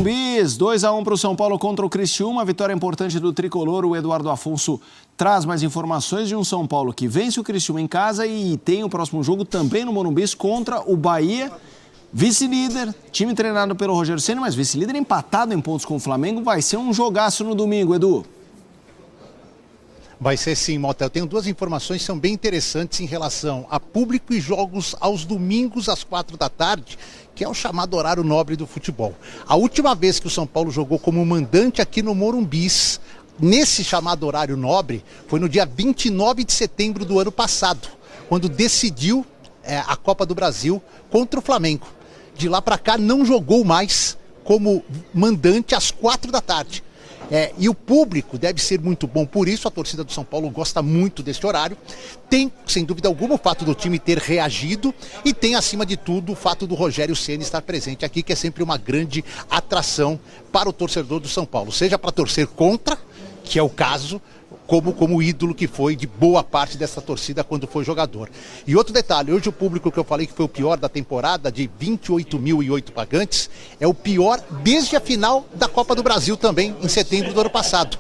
Bis, 2-1 para o São Paulo contra o Criciúma, vitória importante do tricolor. O Eduardo Afonso traz mais informações de um São Paulo que vence o Criciúma em casa e tem o próximo jogo também no Morumbi contra o Bahia. Vice-líder, time treinado pelo Rogério Ceni, mas vice-líder empatado em pontos com o Flamengo. Vai ser um jogaço no domingo, Edu. Vai ser sim, Mota. Eu tenho duas informações que são bem interessantes em relação a público e jogos aos domingos às 4 da tarde, que é o chamado horário nobre do futebol. A última vez que o São Paulo jogou como mandante aqui no Morumbi, nesse chamado horário nobre, foi no dia 29 de setembro do ano passado, quando decidiu a Copa do Brasil contra o Flamengo. De lá para cá não jogou mais como mandante às 4 da tarde. E o público deve ser muito bom, por isso a torcida do São Paulo gosta muito deste horário. Tem, sem dúvida alguma, o fato do time ter reagido e tem, acima de tudo, o fato do Rogério Ceni estar presente aqui, que é sempre uma grande atração para o torcedor do São Paulo, seja para torcer contra, que é o caso, como ídolo que foi de boa parte dessa torcida quando foi jogador. E outro detalhe, hoje o público que eu falei que foi o pior da temporada, de 28.008 pagantes, é o pior desde a final da Copa do Brasil também, em setembro do ano passado.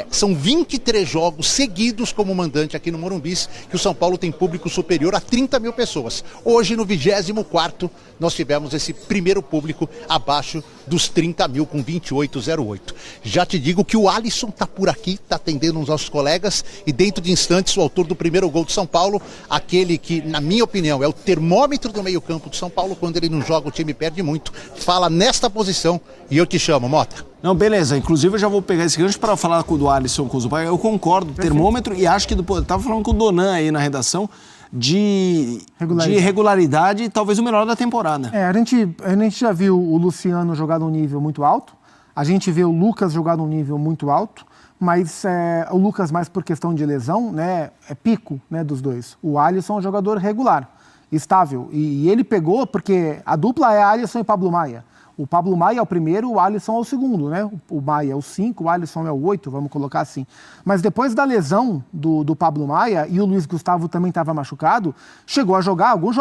São 23 jogos seguidos como mandante aqui no Morumbi, que o São Paulo tem público superior a 30 mil pessoas. Hoje, no 24º, nós tivemos esse primeiro público abaixo dos 30 mil, com 28.08. Já te digo que o Alisson está por aqui, está atendendo uns nossos colegas, e dentro de instantes o autor do primeiro gol do São Paulo, aquele que, na minha opinião, é o termômetro do meio-campo do São Paulo. Quando ele não joga, o time perde muito. Fala nesta posição e eu te chamo, Mota. Não, beleza. Inclusive, eu já vou pegar esse gancho para falar do Alisson com o Zupac. Eu concordo, termômetro, e acho que eu estava falando com o Donan aí na redação de regularidade, talvez o melhor da temporada. A gente já viu o Luciano jogar num nível muito alto, a gente vê o Lucas jogar num nível muito alto, mas o Lucas mais por questão de lesão, né, é pico, né, dos dois. O Alisson é um jogador regular, estável, e ele pegou porque a dupla é Alisson e Pablo Maia. O Pablo Maia é o primeiro, o Alisson é o segundo, né? O Maia é o 5, o Alisson é o 8, vamos colocar assim. Mas depois da lesão do Pablo Maia, e o Luiz Gustavo também estava machucado, chegou a jogar alguns,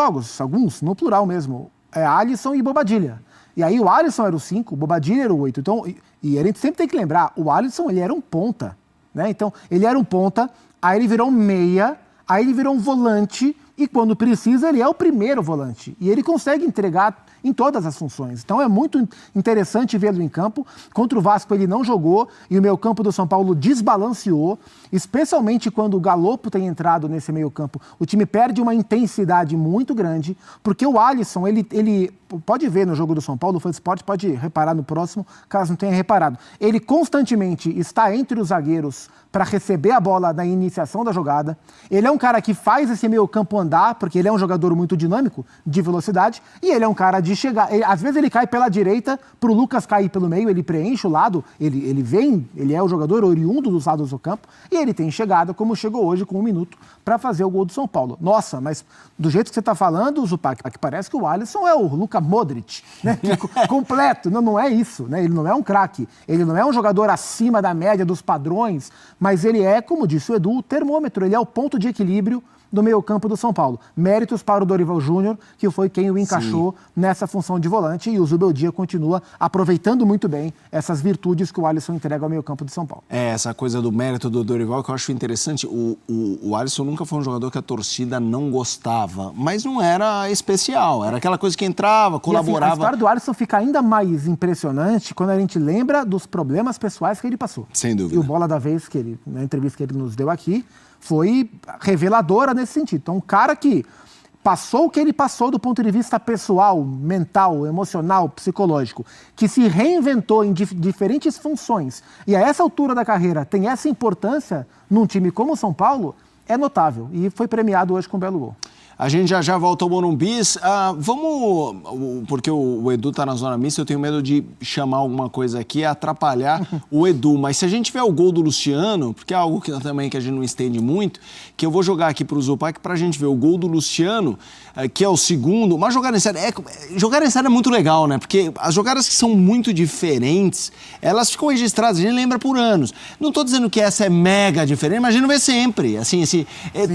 no plural mesmo, Alisson e Bobadilla. E aí o Alisson era o 5, o Bobadilla era o 8. Então, e a gente sempre tem que lembrar, o Alisson, ele era um ponta, né? Então, ele era um ponta, aí ele virou um meia, aí ele virou um volante, e quando precisa, ele é o primeiro volante. E ele consegue entregar em todas as funções. Então é muito interessante vê-lo em campo. Contra o Vasco ele não jogou e o meio-campo do São Paulo desbalanceou, especialmente quando o Galopo tem entrado nesse meio-campo. O time perde uma intensidade muito grande, porque o Alisson, ele pode ver no jogo do São Paulo, o Fã Esporte pode reparar no próximo, caso não tenha reparado. Ele constantemente está entre os zagueiros para receber a bola na iniciação da jogada. Ele é um cara que faz esse meio-campo andar, porque ele é um jogador muito dinâmico, de velocidade, e ele é um cara de chegar. Às vezes ele cai pela direita, para o Lucas cair pelo meio, ele preenche o lado, ele vem, ele é o jogador oriundo dos lados do campo, e ele tem chegada, como chegou hoje, com 1 minuto, para fazer o gol do São Paulo. Nossa, mas do jeito que você está falando, Zupac, parece que o Alisson é o Luka Modric, né? Completo. Não é isso, né? Ele não é um craque, ele não é um jogador acima da média dos padrões, mas ele é, como disse o Edu, o termômetro, ele é o ponto de equilíbrio do meio-campo do São Paulo. Méritos para o Dorival Júnior, que foi quem o encaixou nessa função de volante, e o Zubeldia continua aproveitando muito bem essas virtudes que o Alisson entrega ao meio-campo do São Paulo. Essa coisa do mérito do Dorival que eu acho interessante. O Alisson nunca foi um jogador que a torcida não gostava, mas não era especial, era aquela coisa que entrava, colaborava. E assim, a história do Alisson fica ainda mais impressionante quando a gente lembra dos problemas pessoais que ele passou. Sem dúvida. E o Bola da Vez, na entrevista que ele nos deu aqui, foi reveladora nesse sentido. Então, um cara que passou o que ele passou do ponto de vista pessoal, mental, emocional, psicológico, que se reinventou em diferentes funções, e a essa altura da carreira tem essa importância num time como o São Paulo, é notável. E foi premiado hoje com um belo gol. A gente já volta ao Morumbi. Porque o Edu tá na zona mista, eu tenho medo de chamar alguma coisa aqui e atrapalhar o Edu. Mas se a gente tiver o gol do Luciano, porque é algo que também que a gente não estende muito, que eu vou jogar aqui pro Zupac pra gente ver o gol do Luciano, que é o segundo. Mas jogar em série é muito legal, né? Porque as jogadas que são muito diferentes, elas ficam registradas, a gente lembra por anos. Não tô dizendo que essa é mega diferente, mas a gente não vê sempre. Assim,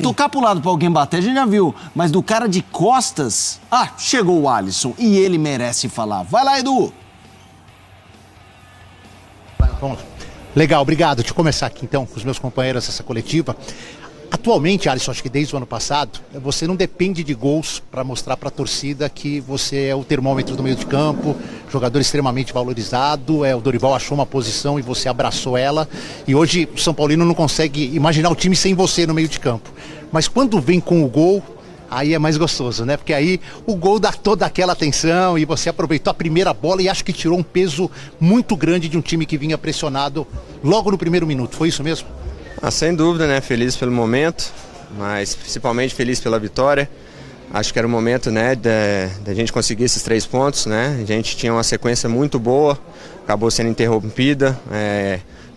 tocar pro lado pra alguém bater, a gente já viu. Mas do cara de costas, chegou o Alisson e ele merece falar. Vai lá, Edu! Bom, legal, obrigado. Deixa eu começar aqui então com os meus companheiros essa coletiva. Atualmente, Alisson, acho que desde o ano passado, você não depende de gols para mostrar para a torcida que você é o termômetro do meio de campo, jogador extremamente valorizado, o Dorival achou uma posição e você abraçou ela, e hoje o São Paulino não consegue imaginar o time sem você no meio de campo. Mas quando vem com o gol, aí é mais gostoso, né? Porque aí o gol dá toda aquela atenção e você aproveitou a primeira bola e acho que tirou um peso muito grande de um time que vinha pressionado logo no primeiro minuto. Foi isso mesmo? Sem dúvida, né? Feliz pelo momento, mas principalmente feliz pela vitória. Acho que era o momento, né, da gente conseguir esses 3 pontos, né? A gente tinha uma sequência muito boa, acabou sendo interrompida.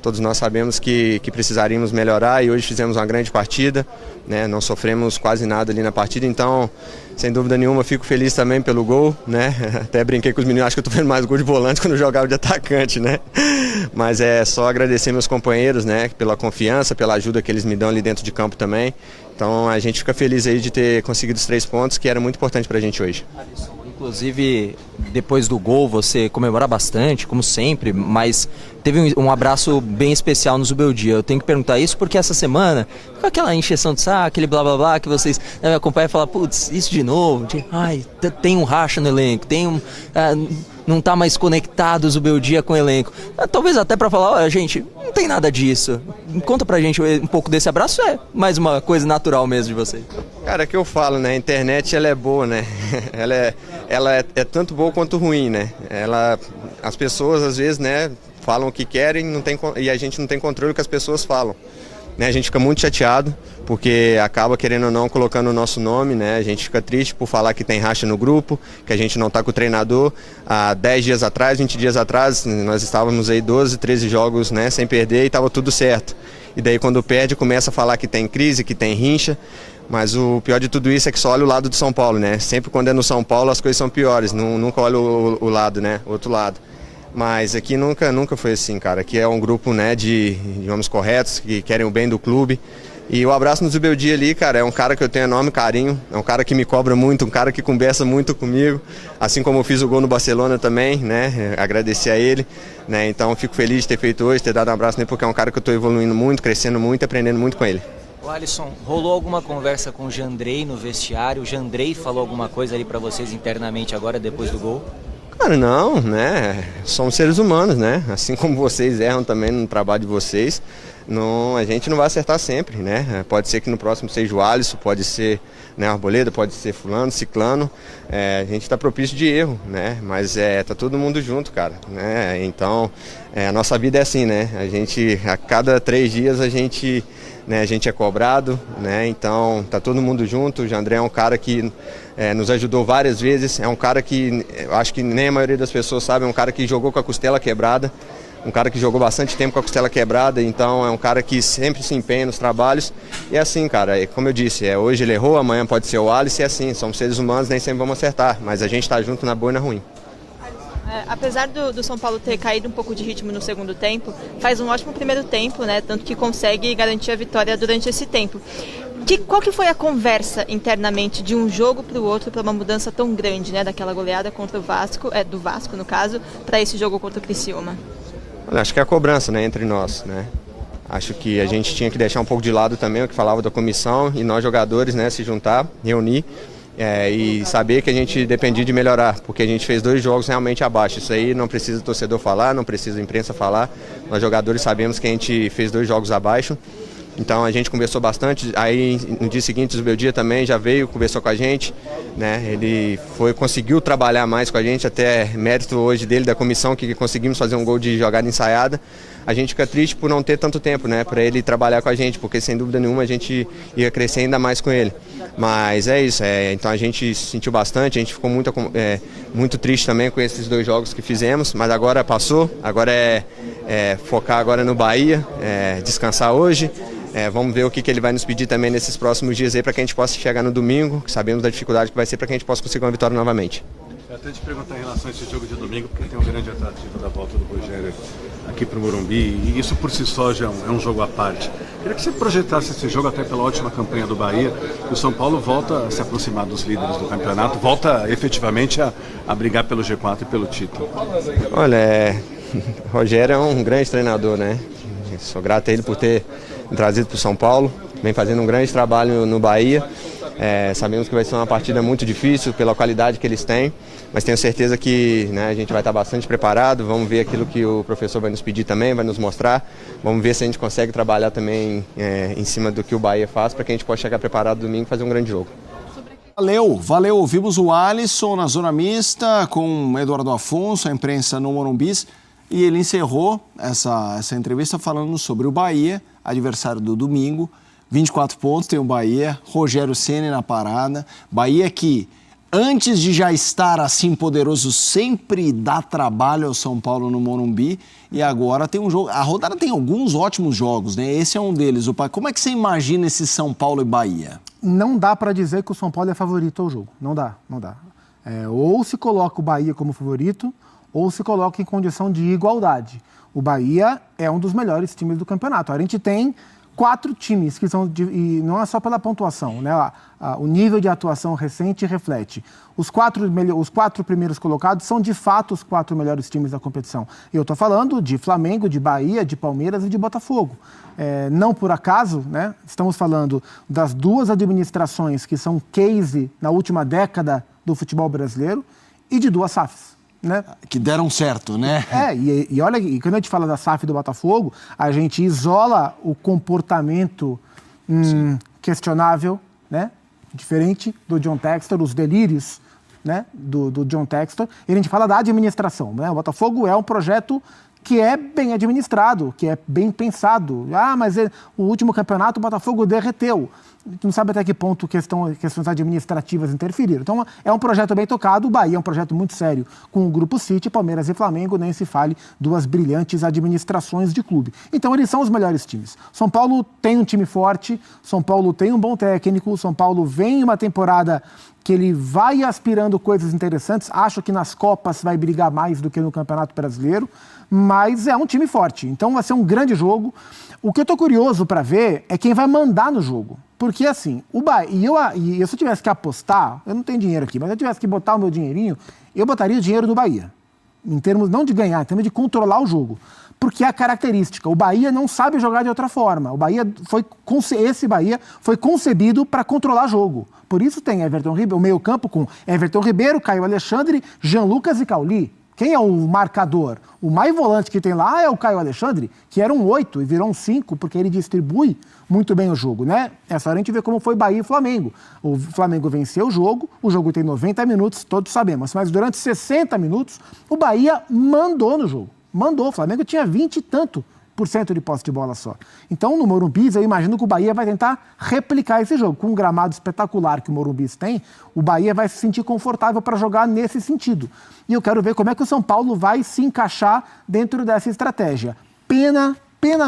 Todos nós sabemos que precisaríamos melhorar e hoje fizemos uma grande partida, né? Não sofremos quase nada ali na partida, então, sem dúvida nenhuma, fico feliz também pelo gol, né? Até brinquei com os meninos, acho que eu estou vendo mais gol de volante quando eu jogava de atacante, né? Mas é só agradecer meus companheiros, né? Pela confiança, pela ajuda que eles me dão ali dentro de campo também. Então a gente fica feliz aí de ter conseguido os 3 pontos, que era muito importante pra gente hoje. Inclusive, depois do gol, você comemora bastante, como sempre, mas teve um abraço bem especial no Zubeldia. Eu tenho que perguntar isso porque essa semana, com aquela encheção de saco, aquele blá blá blá que vocês acompanham e falam, putz, isso de novo, tem um racha no elenco, não tá mais conectado o Zubeldia com o elenco. Talvez até para falar, olha gente, não tem nada disso. Conta pra gente um pouco desse abraço, é mais uma coisa natural mesmo de vocês. Cara, é que eu falo, né? A internet, ela é boa, né? ela é tanto boa quanto ruim, né? As pessoas, às vezes, né, falam o que querem e a gente não tem controle do que as pessoas falam. Né? A gente fica muito chateado, porque acaba, querendo ou não, colocando o nosso nome, né? A gente fica triste por falar que tem racha no grupo, que a gente não está com o treinador. Há 10 dias atrás, 20 dias atrás, nós estávamos aí 12, 13 jogos, né, sem perder e estava tudo certo. E daí quando perde, começa a falar que tem crise, que tem rincha. Mas o pior de tudo isso é que só olha o lado do São Paulo, né? Sempre quando é no São Paulo as coisas são piores, nunca olha o lado, né? O outro lado. Mas aqui nunca foi assim, cara. Aqui é um grupo, né, de homens corretos, que querem o bem do clube. E o abraço no Zubeldia ali, cara, é um cara que eu tenho enorme carinho, é um cara que me cobra muito, um cara que conversa muito comigo, assim como eu fiz o gol no Barcelona também, né, agradecer a ele, né, então fico feliz de ter feito hoje, ter dado um abraço nele, porque é um cara que eu estou evoluindo muito, crescendo muito e aprendendo muito com ele. O Alisson, rolou alguma conversa com o Jandrei no vestiário? O Jandrei falou alguma coisa ali para vocês internamente agora, depois do gol? Cara, não, né, somos seres humanos, né, assim como vocês erram também no trabalho de vocês, a gente não vai acertar sempre, né, pode ser que no próximo seja o Alisson, pode ser, né, Arboleda, pode ser fulano, ciclano, a gente está propício de erro, né, mas tá todo mundo junto, cara, né, então a nossa vida é assim, né, a cada 3 dias a gente é cobrado, né? Então tá todo mundo junto. O Jandré é um cara que nos ajudou várias vezes, é um cara que eu acho que nem a maioria das pessoas sabe, é um cara que jogou com a costela quebrada, um cara que jogou bastante tempo com a costela quebrada, então é um cara que sempre se empenha nos trabalhos. E é assim, cara, como eu disse, hoje ele errou, amanhã pode ser o Alisson, e é assim, somos seres humanos, nem sempre vamos acertar, mas a gente tá junto na boa e na ruim. Apesar do São Paulo ter caído um pouco de ritmo no segundo tempo, faz um ótimo primeiro tempo, né? Tanto que consegue garantir a vitória durante esse tempo. Qual que foi a conversa internamente de um jogo para o outro para uma mudança tão grande, né? Daquela goleada contra o Vasco, do Vasco no caso, para esse jogo contra o Criciúma? Olha, acho que é a cobrança, né, entre nós, né? Acho que a gente tinha que deixar um pouco de lado também o que falava da comissão e nós jogadores, né, se juntar, reunir. E saber que a gente dependia de melhorar, porque a gente fez 2 jogos realmente abaixo. Isso aí não precisa o torcedor falar, não precisa a imprensa falar. Nós jogadores sabemos que a gente fez 2 jogos abaixo. Então a gente conversou bastante, aí no dia seguinte o Zubeldia também já veio, conversou com a gente, né? Ele conseguiu trabalhar mais com a gente, até mérito hoje dele, da comissão, que conseguimos fazer um gol de jogada ensaiada. A gente fica triste por não ter tanto tempo, né, para ele trabalhar com a gente, porque sem dúvida nenhuma a gente ia crescer ainda mais com ele. Mas é isso, então a gente sentiu bastante, a gente ficou muito triste também com esses 2 jogos que fizemos, mas agora passou, agora focar agora no Bahia, descansar hoje. Vamos ver o que ele vai nos pedir também nesses próximos dias aí para que a gente possa chegar no domingo, que sabemos da dificuldade que vai ser para que a gente possa conseguir uma vitória novamente. Eu até te perguntar em relação a esse jogo de domingo, porque tem um grande atrativo da volta do Rogério aqui para o Morumbi, e isso por si só já é um jogo à parte. Queria que você projetasse esse jogo até pela ótima campanha do Bahia, que o São Paulo volta a se aproximar dos líderes do campeonato, volta efetivamente a brigar pelo G4 e pelo título. Olha, O Rogério é um grande treinador, né? Sou grato a ele por ter me trazido para o São Paulo. Vem fazendo um grande trabalho no Bahia. Sabemos que vai ser uma partida muito difícil pela qualidade que eles têm, mas tenho certeza que, né, a gente vai estar bastante preparado. Vamos ver aquilo que o professor vai nos pedir também, vai nos mostrar. Vamos ver se a gente consegue trabalhar também em cima do que o Bahia faz, para que a gente possa chegar preparado domingo e fazer um grande jogo. Valeu. Ouvimos o Alisson na zona mista com o Eduardo Afonso, a imprensa no Morumbi, e ele encerrou essa entrevista falando sobre o Bahia, adversário do domingo. 24 pontos tem o Bahia, Rogério Ceni na parada. Bahia que, antes de já estar assim poderoso, sempre dá trabalho ao São Paulo no Morumbi. E agora tem um jogo. A rodada tem alguns ótimos jogos, né? Esse é um deles. Como é que você imagina esse São Paulo e Bahia? Não dá para dizer que o São Paulo é favorito ao jogo. Não dá. Ou se coloca o Bahia como favorito, ou se coloca em condição de igualdade. O Bahia é um dos melhores times do campeonato. A gente tem 4 times que são, e não é só pela pontuação, né? O nível de atuação recente reflete. Os 4 primeiros colocados são de fato os 4 melhores times da competição. Eu estou falando de Flamengo, de Bahia, de Palmeiras e de Botafogo. Não por acaso, né? Estamos falando das 2 administrações que são case na última década do futebol brasileiro e de 2 SAFs. Né? Que deram certo, né? E olha, quando a gente fala da SAF do Botafogo, a gente isola o comportamento questionável, né? Diferente do John Textor, os delírios, né? do John Textor, e a gente fala da administração, né? O Botafogo é um projeto que é bem administrado, que é bem pensado. Mas o último campeonato o Botafogo derreteu. A gente não sabe até que ponto questões administrativas interferiram. Então, é um projeto bem tocado. O Bahia é um projeto muito sério. Com o Grupo City, Palmeiras e Flamengo, nem se fale, 2 brilhantes administrações de clube. Então, eles são os melhores times. São Paulo tem um time forte, São Paulo tem um bom técnico, São Paulo vem em uma temporada que ele vai aspirando coisas interessantes. Acho que nas Copas vai brigar mais do que no Campeonato Brasileiro, mas é um time forte. Então, vai ser um grande jogo. O que eu estou curioso para ver é quem vai mandar no jogo. Porque assim, o Bahia, e se eu tivesse que apostar, eu não tenho dinheiro aqui, mas se eu tivesse que botar o meu dinheirinho, eu botaria o dinheiro do Bahia. Em termos não de ganhar, em termos de controlar o jogo. Porque é a característica. O Bahia não sabe jogar de outra forma. Esse Bahia foi concebido para controlar jogo. Por isso tem Everton Ribeiro, o meio-campo com Everton Ribeiro, Caio Alexandre, Jean Lucas e Cauli. Quem é o marcador? O mais volante que tem lá é o Caio Alexandre, que era um 8 e virou um 5, porque ele distribui muito bem o jogo, né? É só a gente ver como foi Bahia e Flamengo. O Flamengo venceu o jogo tem 90 minutos, todos sabemos, mas durante 60 minutos o Bahia mandou no jogo. O Flamengo tinha 20 e tanto % de posse de bola só. Então, no Morumbi, eu imagino que o Bahia vai tentar replicar esse jogo. Com um gramado espetacular que o Morumbi tem, o Bahia vai se sentir confortável para jogar nesse sentido. E eu quero ver como é que o São Paulo vai se encaixar dentro dessa estratégia. Pena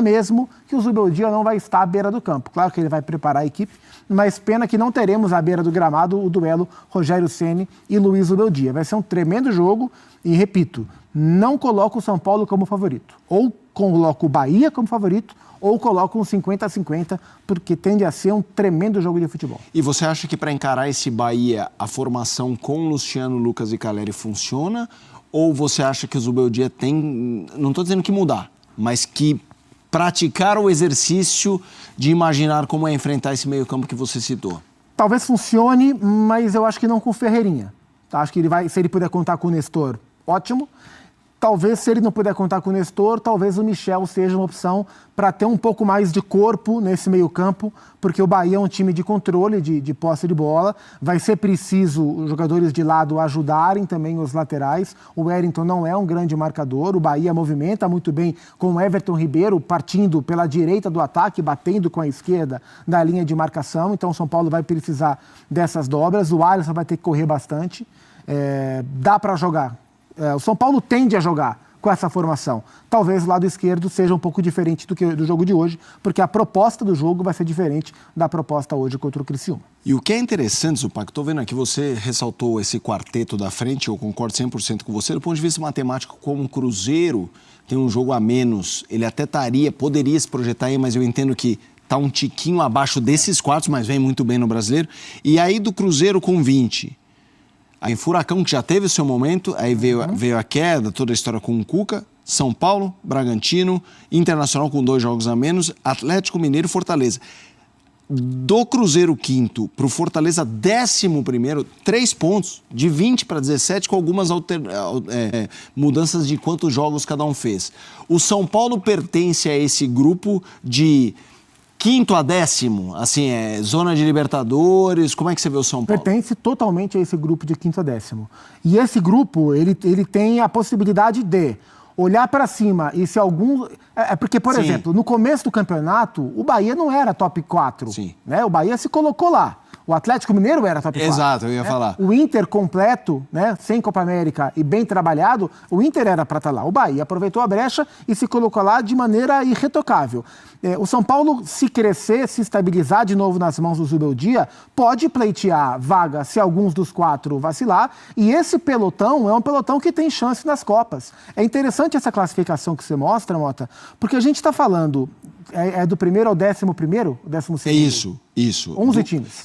mesmo que o Zubeldia não vai estar à beira do campo. Claro que ele vai preparar a equipe, mas pena que não teremos à beira do gramado o duelo Rogério Ceni e Luiz Zubeldia. Vai ser um tremendo jogo e, repito, não coloco o São Paulo como favorito. Ou coloco o Bahia como favorito, ou coloco um 50-50, porque tende a ser um tremendo jogo de futebol. E você acha que para encarar esse Bahia, a formação com Luciano, Lucas e Caleri funciona? Ou você acha que o Zubeldia tem, não estou dizendo que mudar, mas que praticar o exercício de imaginar como é enfrentar esse meio-campo que você citou? Talvez funcione, mas eu acho que não com Ferreirinha. Acho que se ele puder contar com o Nestor, ótimo. Talvez, se ele não puder contar com o Nestor, talvez o Michel seja uma opção para ter um pouco mais de corpo nesse meio-campo, porque o Bahia é um time de controle, de posse de bola. Vai ser preciso os jogadores de lado ajudarem também os laterais. O Wellington não é um grande marcador. O Bahia movimenta muito bem com o Everton Ribeiro partindo pela direita do ataque, batendo com a esquerda na linha de marcação. Então o São Paulo vai precisar dessas dobras. O Alisson vai ter que correr bastante. Dá para jogar. O São Paulo tende a jogar com essa formação. Talvez o lado esquerdo seja um pouco diferente do jogo de hoje, porque a proposta do jogo vai ser diferente da proposta hoje contra o Criciúma. E o que é interessante, Zupac, estou vendo aqui, você ressaltou esse quarteto da frente, eu concordo 100% com você, do ponto de vista matemático, como o Cruzeiro tem um jogo a menos, ele até poderia se projetar aí, mas eu entendo que está um tiquinho abaixo desses 4, mas vem muito bem no Brasileiro. E aí do Cruzeiro com 20... Aí Furacão, que já teve o seu momento, aí veio a queda, toda a história com o Cuca, São Paulo, Bragantino, Internacional com 2 jogos a menos, Atlético Mineiro e Fortaleza. Do Cruzeiro quinto para o Fortaleza 11º, 3 pontos, de 20 para 17, com algumas mudanças de quantos jogos cada um fez. O São Paulo pertence a esse grupo de 5º a 10º, assim, zona de Libertadores, como é que você vê o São Paulo? Pertence totalmente a esse grupo de 5º a 10º. E esse grupo, ele tem a possibilidade de olhar para cima e se algum... porque, por exemplo, no começo do campeonato, o Bahia não era top 4. Sim. Né? O Bahia se colocou lá. O Atlético Mineiro era top 4. Exato, eu ia falar. O Inter completo, né, sem Copa América e bem trabalhado, o Inter era para estar lá. O Bahia aproveitou a brecha e se colocou lá de maneira irretocável. O São Paulo, se crescer, se estabilizar de novo nas mãos do Zubeldia, pode pleitear vaga se alguns dos 4 vacilar. E esse pelotão é um pelotão que tem chance nas Copas. É interessante essa classificação que você mostra, Mota, porque a gente está falando... do 1º ao 11º? 12º? Isso. 11 times.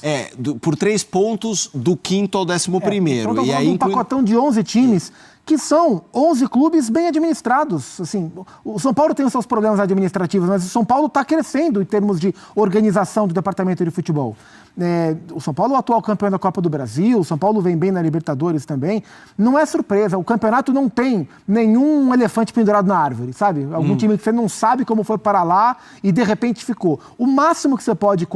Por 3 pontos do 5º ao 11º. Então, e aí um pacotão de 11 times, que são 11 clubes bem administrados. Assim, o São Paulo tem os seus problemas administrativos, mas o São Paulo está crescendo em termos de organização do departamento de futebol. O São Paulo é o atual campeão da Copa do Brasil, o São Paulo vem bem na Libertadores também. Não é surpresa, o campeonato não tem nenhum elefante pendurado na árvore, sabe? Algum time que você não sabe como foi para lá e de repente ficou. O máximo que você pode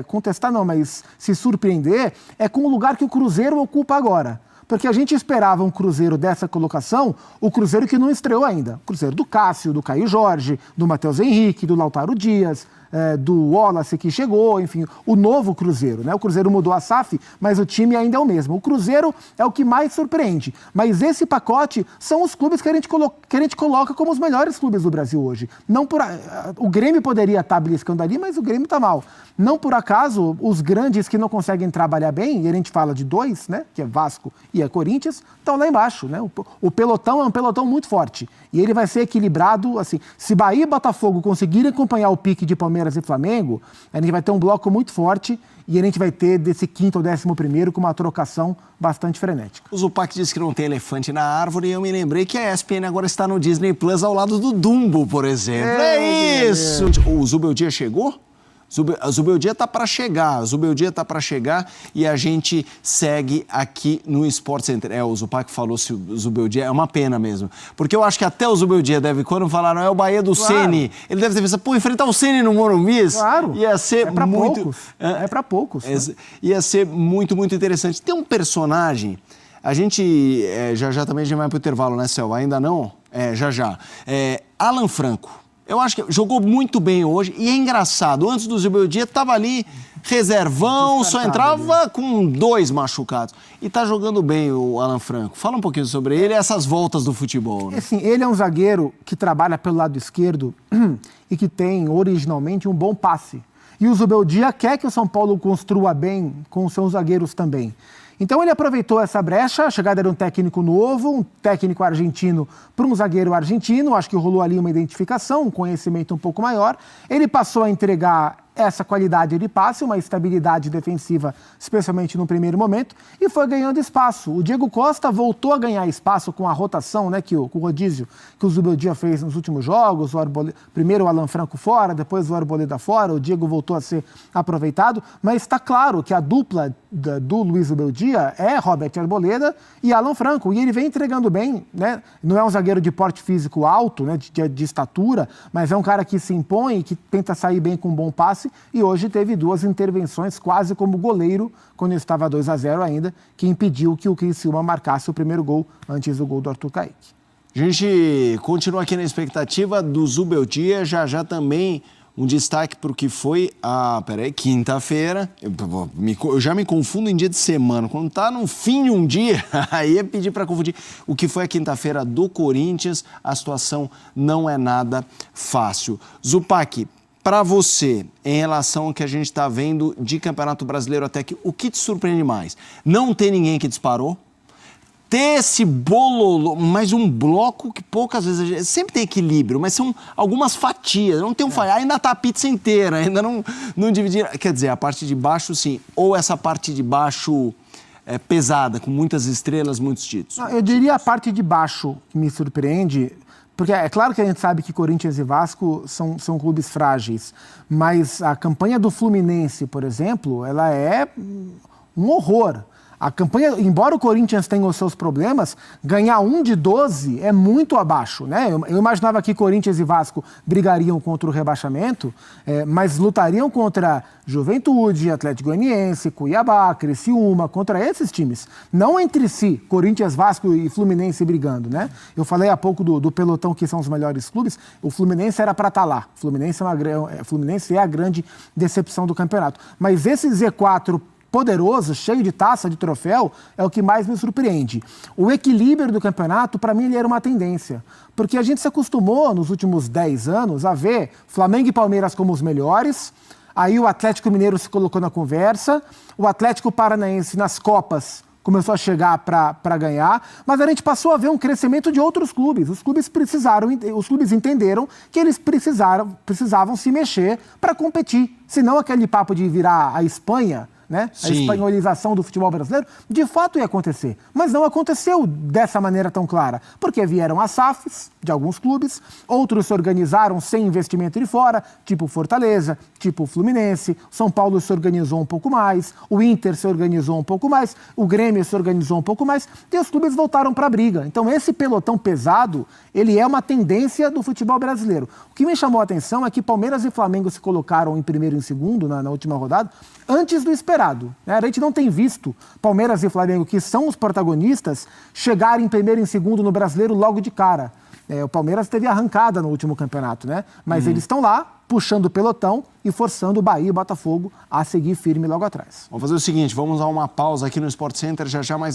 contestar, não, mas se surpreender, é com o lugar que o Cruzeiro ocupa agora. Porque a gente esperava um Cruzeiro dessa colocação, o Cruzeiro que não estreou ainda. O Cruzeiro do Cássio, do Caio Jorge, do Matheus Henrique, do Lautaro Dias, do Wallace que chegou, enfim, o novo Cruzeiro, né? O Cruzeiro mudou a SAF, mas o time ainda é o mesmo. O Cruzeiro é o que mais surpreende. Mas esse pacote são os clubes que a gente coloca como os melhores clubes do Brasil hoje. O Grêmio poderia estar beliscando ali, mas o Grêmio está mal. Não por acaso, os grandes que não conseguem trabalhar bem, e a gente fala de 2, né? Que é Vasco e é Corinthians, estão lá embaixo, né? O pelotão é um pelotão muito forte. E ele vai ser equilibrado, assim, se Bahia e Botafogo conseguirem acompanhar o pique de Palmeiras e Flamengo, a gente vai ter um bloco muito forte e a gente vai ter desse 5º ao 11º com uma trocação bastante frenética. O Zupac disse que não tem elefante na árvore e eu me lembrei que a ESPN agora está no Disney Plus ao lado do Dumbo, por exemplo. É isso! O Zubeldia chegou? O Zubeldia está para chegar, e a gente segue aqui no Sport Center. O Zupac falou se o Zubeldia é uma pena mesmo, porque eu acho que até o Zubeldia deve, quando falaram é o Bahia do Ceni, ele deve ter pensado, enfrentar o Ceni no Morumbi, ia ser para poucos. Ia ser muito, muito interessante. Tem um personagem, a gente, já também a gente vai para o intervalo, né, Selva? Ainda não? Já. Alan Franco. Eu acho que jogou muito bem hoje e é engraçado. Antes do Zubeldia estava ali reservão, só entrava com 2 machucados. E está jogando bem o Alan Franco. Fala um pouquinho sobre ele e essas voltas do futebol. Né? Assim, ele é um zagueiro que trabalha pelo lado esquerdo e que tem originalmente um bom passe. E o Zubeldia quer que o São Paulo construa bem com os seus zagueiros também. Então ele aproveitou essa brecha, a chegada de um técnico novo, um técnico argentino para um zagueiro argentino, acho que rolou ali uma identificação, um conhecimento um pouco maior. Ele passou a entregar essa qualidade de passe, uma estabilidade defensiva, especialmente no primeiro momento, e foi ganhando espaço. O Diego Costa voltou a ganhar espaço com a rotação, né, com o rodízio que o Zubeldia fez nos últimos jogos, primeiro o Alan Franco fora, depois o Arboleda fora, o Diego voltou a ser aproveitado, mas está claro que a dupla do Luiz Zubeldia é Robert Arboleda e Alan Franco, e ele vem entregando bem, né? Não é um zagueiro de porte físico alto, né, de estatura, mas é um cara que se impõe, que tenta sair bem com um bom passe, e hoje teve 2 intervenções quase como goleiro, quando estava 2-0 ainda, que impediu que o Criciúma marcasse o primeiro gol antes do gol do Arthur Kaique. A gente continua aqui na expectativa do Zubeldia, já também um destaque para o que foi quinta-feira. Eu já me confundo em dia de semana. Quando está no fim de um dia, aí é pedir para confundir. O que foi a quinta-feira do Corinthians, a situação não é nada fácil. Zupac, para você, em relação ao que a gente está vendo de Campeonato Brasileiro até aqui, o que te surpreende mais? Não ter ninguém que disparou? Ter esse bololô, mas um bloco que poucas vezes... Sempre tem equilíbrio, mas são algumas fatias. Não tem um falhar, ainda tá a pizza inteira, ainda não dividir... Quer dizer, a parte de baixo, sim. Ou essa parte de baixo pesada, com muitas estrelas, muitos títulos. Eu diria a parte de baixo que me surpreende... Porque é claro que a gente sabe que Corinthians e Vasco são clubes frágeis, mas a campanha do Fluminense, por exemplo, ela é um horror. A campanha, embora o Corinthians tenha os seus problemas, ganhar 1 de 12 é muito abaixo, né? Eu imaginava que Corinthians e Vasco brigariam contra o rebaixamento, mas lutariam contra Juventude, Atlético Goianiense, Cuiabá, Criciúma, contra esses times. Não entre si, Corinthians, Vasco e Fluminense brigando, né? Eu falei há pouco do pelotão que são os melhores clubes, o Fluminense era para estar lá. Fluminense é a grande decepção do campeonato. Mas esse Z4 poderoso, cheio de taça, de troféu, é o que mais me surpreende. O equilíbrio do campeonato, para mim, ele era uma tendência. Porque a gente se acostumou, nos últimos 10 anos, a ver Flamengo e Palmeiras como os melhores, aí o Atlético Mineiro se colocou na conversa, o Atlético Paranaense nas Copas começou a chegar para ganhar, mas a gente passou a ver um crescimento de outros clubes. Os clubes entenderam que eles precisavam se mexer para competir. Senão aquele papo de virar a Espanha, né? A espanholização do futebol brasileiro, de fato ia acontecer. Mas não aconteceu dessa maneira tão clara. Porque vieram as SAFs de alguns clubes, outros se organizaram sem investimento de fora, tipo Fortaleza, tipo Fluminense, São Paulo se organizou um pouco mais, o Inter se organizou um pouco mais, o Grêmio se organizou um pouco mais, e os clubes voltaram para a briga. Então esse pelotão pesado, ele é uma tendência do futebol brasileiro. O que me chamou a atenção é que Palmeiras e Flamengo se colocaram em primeiro e em segundo na última rodada, antes do esperado. Né? A gente não tem visto Palmeiras e Flamengo, que são os protagonistas, chegarem em primeiro e em segundo no Brasileiro logo de cara. O Palmeiras teve arrancada no último campeonato, né? Mas eles estão lá, puxando o pelotão e forçando o Bahia e o Botafogo a seguir firme logo atrás. Vamos fazer o seguinte, vamos dar uma pausa aqui no Sport Center, já mais